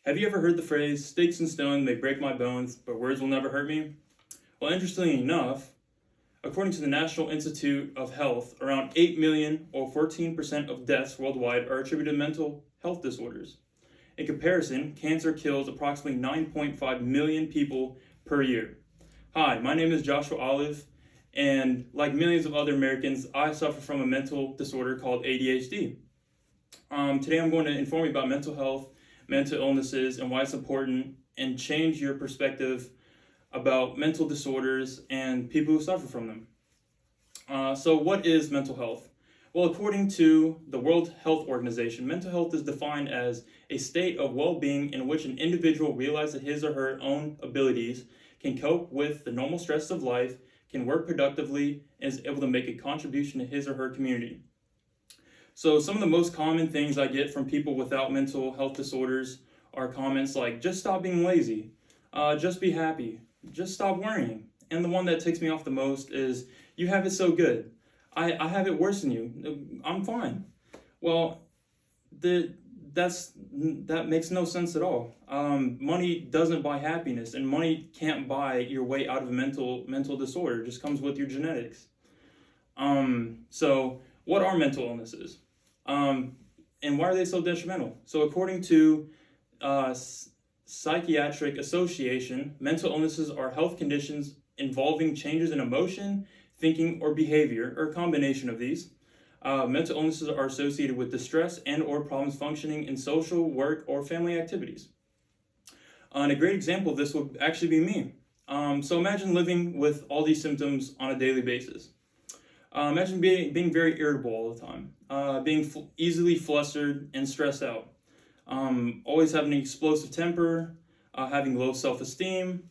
Have you ever heard the phrase, sticks and stones may break my bones, but words will never hurt me? Well, interestingly enough, according to the National Institute of Health, around 8 million or 14% of deaths worldwide are attributed to mental health disorders. In comparison, cancer kills approximately 9.5 million people per year. Hi, my name is Joshua Olive, and like millions of other Americans, I suffer from a mental disorder called ADHD. Today I'm going to inform you about mental health, mental illnesses, and why it's important, and change your perspective about mental disorders and people who suffer from them. So what is mental health? Well, according to the World Health Organization, mental health is defined as a state of well-being in which an individual realizes that his or her own abilities, can cope with the normal stress of life, can work productively, and is able to make a contribution to his or her community. So some of the most common things I get from people without mental health disorders are comments like, just stop being lazy, just be happy, just stop worrying. And the one that takes me off the most is, you have it so good. I have it worse than you. I'm fine. Well, that makes no sense at all. Money doesn't buy happiness, and money can't buy your way out of a mental disorder. It just comes with your genetics. So what are mental illnesses? And why are they so detrimental? So according to Psychiatric Association, mental illnesses are health conditions involving changes in emotion, thinking, or behavior, or a combination of these. Mental illnesses are associated with distress and or problems functioning in social, work, or family activities. And a great example of this would actually be me. So imagine living with all these symptoms on a daily basis. Imagine being very irritable all the time, being easily flustered and stressed out, always having an explosive temper, having low self-esteem,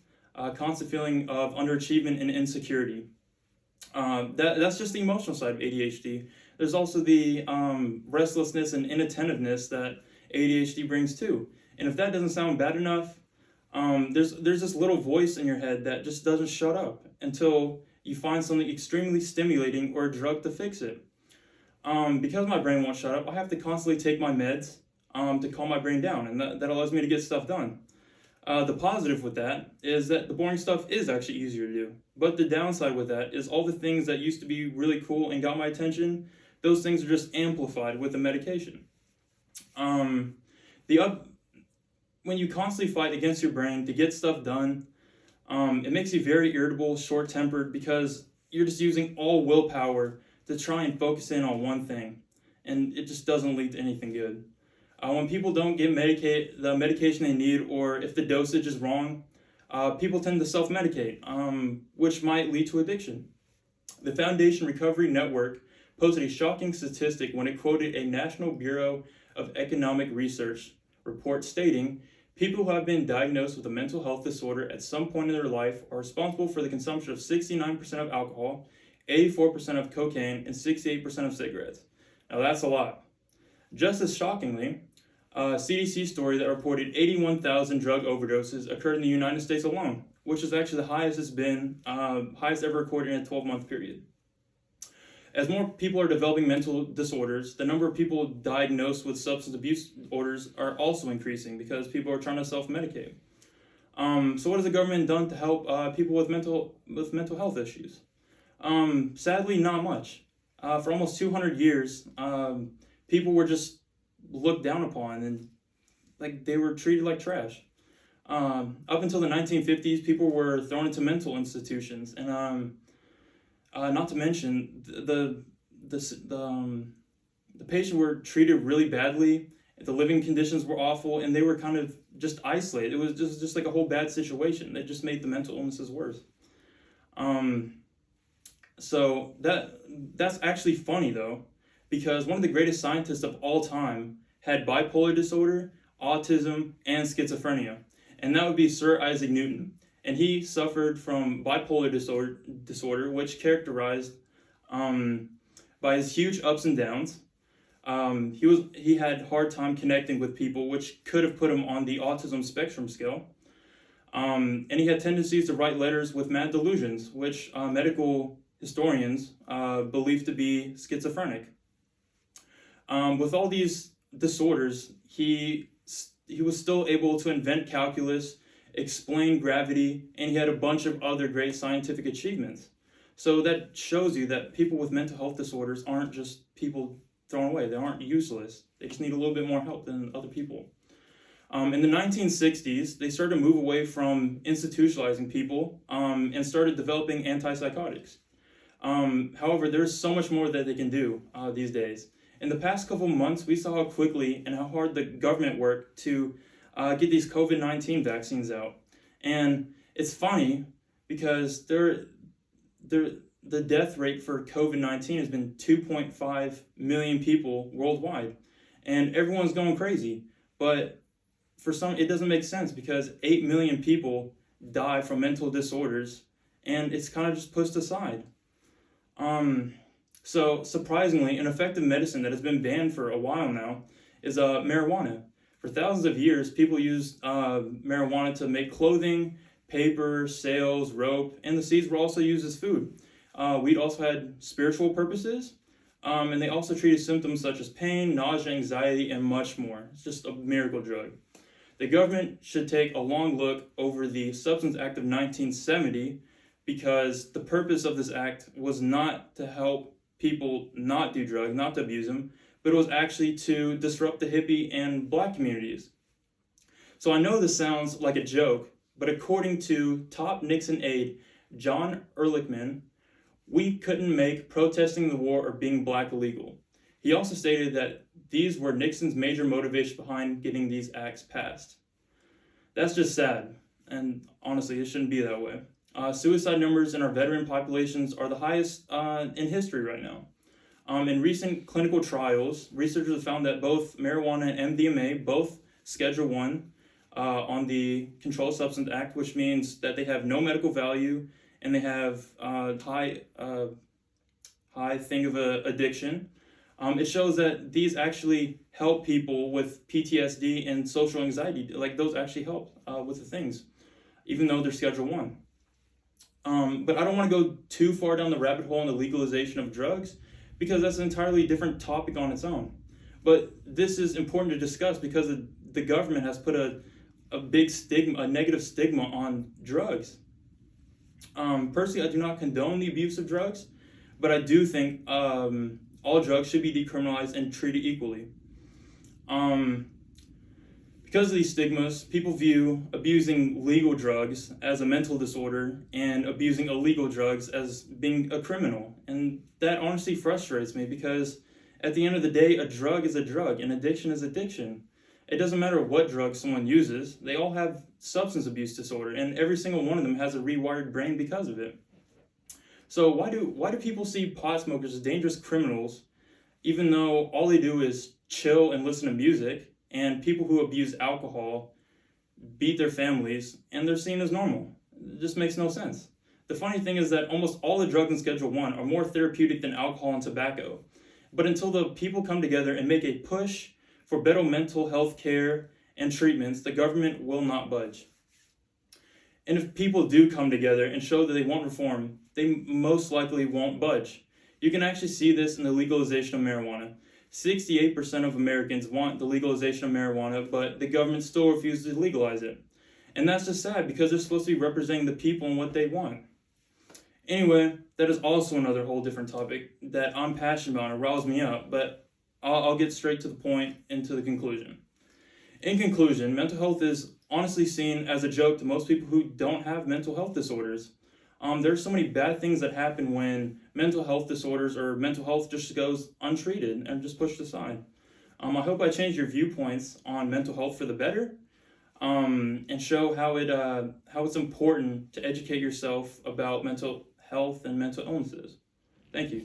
constant feeling of underachievement and insecurity. That's just the emotional side of ADHD. There's also the restlessness and inattentiveness that ADHD brings too. And if that doesn't sound bad enough, there's this little voice in your head that just doesn't shut up until you find something extremely stimulating or a drug to fix it. Because my brain won't shut up, I have to constantly take my meds to calm my brain down, and that allows me to get stuff done. The positive with that is that the boring stuff is actually easier to do. But the downside with that is all the things that used to be really cool and got my attention, those things are just amplified with the medication. When you constantly fight against your brain to get stuff done, it makes you very irritable, short-tempered, because you're just using all willpower to try and focus in on one thing, and it just doesn't lead to anything good. When people don't get the medication they need, or if the dosage is wrong, people tend to self-medicate, which might lead to addiction. The Foundation Recovery Network posted a shocking statistic when it quoted a National Bureau of Economic Research report stating, people who have been diagnosed with a mental health disorder at some point in their life are responsible for the consumption of 69% of alcohol, 84% of cocaine, and 68% of cigarettes. Now that's a lot. Just as shockingly, a CDC story that reported 81,000 drug overdoses occurred in the United States alone, which is actually the highest it's been, highest ever recorded in a 12-month period. As more people are developing mental disorders, the number of people diagnosed with substance abuse disorders are also increasing because people are trying to self-medicate. So what has the government done to help people with mental health issues? Sadly, not much. For almost 200 years, people were just looked down upon, and like they were treated like trash. Up until the 1950s, people were thrown into mental institutions, and not to mention the patients were treated really badly. The living conditions were awful, and they were kind of just isolated. It was just like a whole bad situation that just made the mental illnesses worse. So that's actually funny though, because one of the greatest scientists of all time had bipolar disorder, autism, and schizophrenia, and that would be Sir Isaac Newton. And he suffered from bipolar disorder, which characterized by his huge ups and downs. He had hard time connecting with people, which could have put him on the autism spectrum scale. And he had tendencies to write letters with mad delusions, which medical historians believe to be schizophrenic. With all these disorders, he he was still able to invent calculus, explain gravity, and he had a bunch of other great scientific achievements. So that shows you that people with mental health disorders aren't just people thrown away. They aren't useless. They just need a little bit more help than other people. In the 1960s, they started to move away from institutionalizing people and started developing antipsychotics. However, there's so much more that they can do these days. In the past couple months, we saw how quickly and how hard the government worked to get these COVID-19 vaccines out. And it's funny because the death rate for COVID-19 has been 2.5 million people worldwide. And everyone's going crazy. But for some, it doesn't make sense because 8 million people die from mental disorders, and it's kind of just pushed aside. So surprisingly, an effective medicine that has been banned for a while now is marijuana. For thousands of years, people used marijuana to make clothing, paper, sails, rope, and the seeds were also used as food. Weed also had spiritual purposes, and they also treated symptoms such as pain, nausea, anxiety, and much more. It's just a miracle drug. The government should take a long look over the Substance Act of 1970 because the purpose of this act was not to help people not do drugs, not to abuse them, but it was actually to disrupt the hippie and black communities. So I know this sounds like a joke, but according to top Nixon aide John Ehrlichman, we couldn't make protesting the war or being black illegal. He also stated that these were Nixon's major motivation behind getting these acts passed. That's just sad, and honestly, it shouldn't be that way. Suicide numbers in our veteran populations are the highest in history right now. In recent clinical trials, researchers have found that both marijuana and MDMA, both Schedule 1 on the Controlled Substance Act, which means that they have no medical value and they have high thing of addiction. It shows that these actually help people with PTSD and social anxiety. Like those actually help with the things, even though they're Schedule 1. But I don't want to go too far down the rabbit hole in the legalization of drugs because that's an entirely different topic on its own. But this is important to discuss because the government has put a big stigma, a negative stigma on drugs. Personally, I do not condone the abuse of drugs, but I do think all drugs should be decriminalized and treated equally. Because of these stigmas, people view abusing legal drugs as a mental disorder and abusing illegal drugs as being a criminal. And that honestly frustrates me because at the end of the day, a drug is a drug and addiction is addiction. It doesn't matter what drug someone uses, they all have substance abuse disorder and every single one of them has a rewired brain because of it. So why do people see pot smokers as dangerous criminals even though all they do is chill and listen to music, and people who abuse alcohol beat their families and they're seen as normal? It just makes no sense. The funny thing is that almost all the drugs in Schedule 1 are more therapeutic than alcohol and tobacco. But until the people come together and make a push for better mental health care and treatments, the government will not budge. And if people do come together and show that they want reform, they most likely won't budge. You can actually see this in the legalization of marijuana. 68% of Americans want the legalization of marijuana, but the government still refuses to legalize it. And that's just sad because they're supposed to be representing the people and what they want. Anyway, that is also another whole different topic that I'm passionate about and riles me up, but I'll get straight to the point and to the conclusion. In conclusion, mental health is honestly seen as a joke to most people who don't have mental health disorders. There's so many bad things that happen when mental health disorders or mental health just goes untreated and just pushed aside. I hope I change your viewpoints on mental health for the better, and show how it's important to educate yourself about mental health and mental illnesses. Thank you.